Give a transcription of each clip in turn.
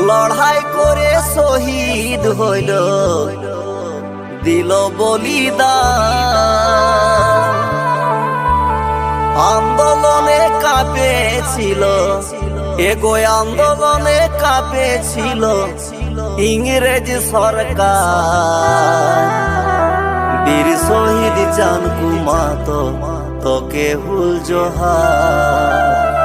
লড়াই করে শহীদ হইল, দিল বলিদান। আন্দোলনে কাঁপেছিল, এগো আন্দোলনে কাঁপেছিল ইংরেজ সরকার। বীর শহীদ জানকু মাতো তোকে হুল জোহার।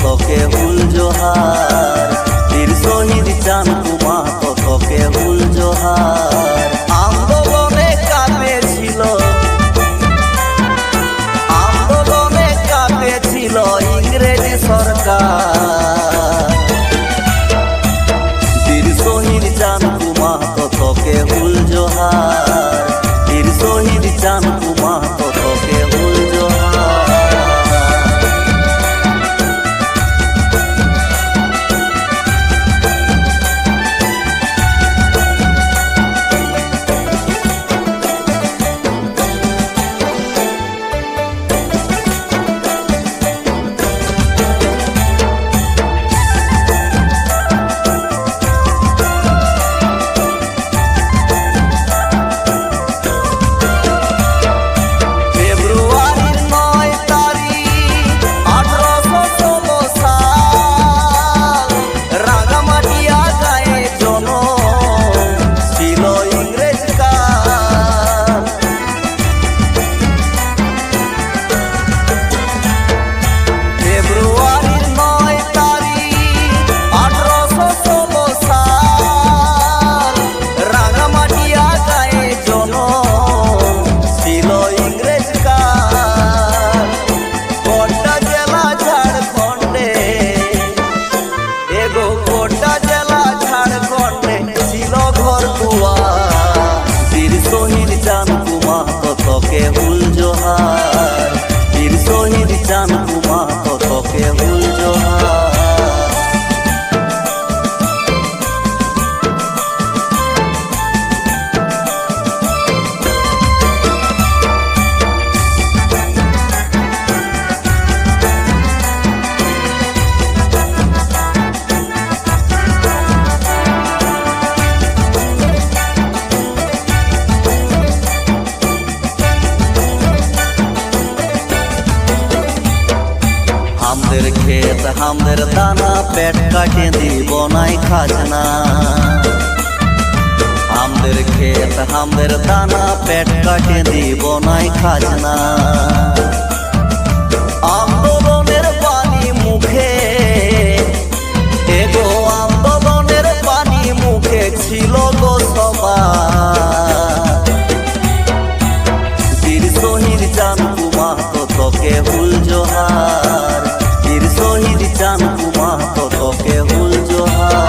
তোকে হুল জোহার, বীর শহীদ জানকু মাতো তোকে হুল জোহার। আন্দোলনে কাঁপেছিল, আন্দোলনে কাঁপেছিল ইংরেজ সরকার। বীর শহীদ জানকু মাতো তোকে হুল জোহার, বীর শহীদ জানকু মাতো তোকে হুল জোহার। বীর শহীদ জানকু মাতো তোকে হুল জোহার, বীর শহীদ জানকু মাতো তোকে হুল জোহার। হামদের ক্ষেত হামদের দানা, পেট কাটে দিব নাই খাজনা। হামদের ক্ষেত হামদের দানা, পেট কাটে দিব নাই খাজনা। আন্দোলনের পানি মুখে, এগো আন্দোলনের পানি মুখে ছিল গো সবার। বীর শহীদ জানকু মাতো তোকে হুল জোহার, বীর শহীদ জানকু মাতো তোকে হুল জোহার।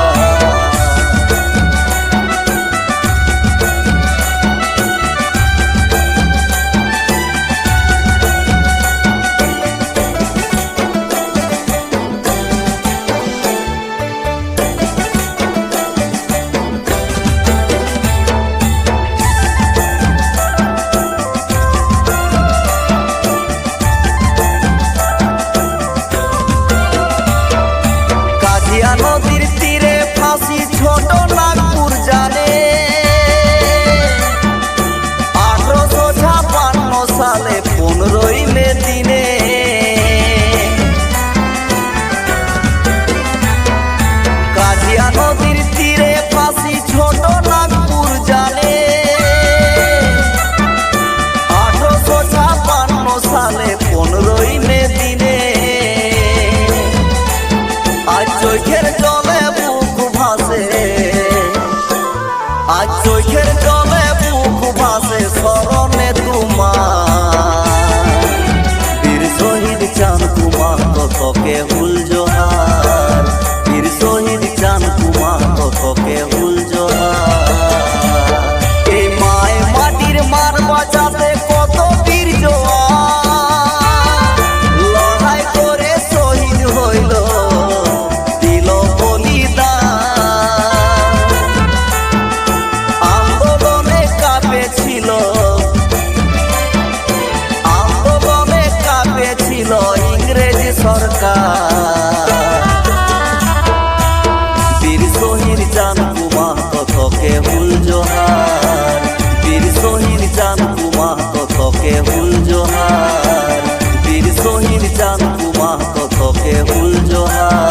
শহীদ জান কুমা তোকে হুল জোহার।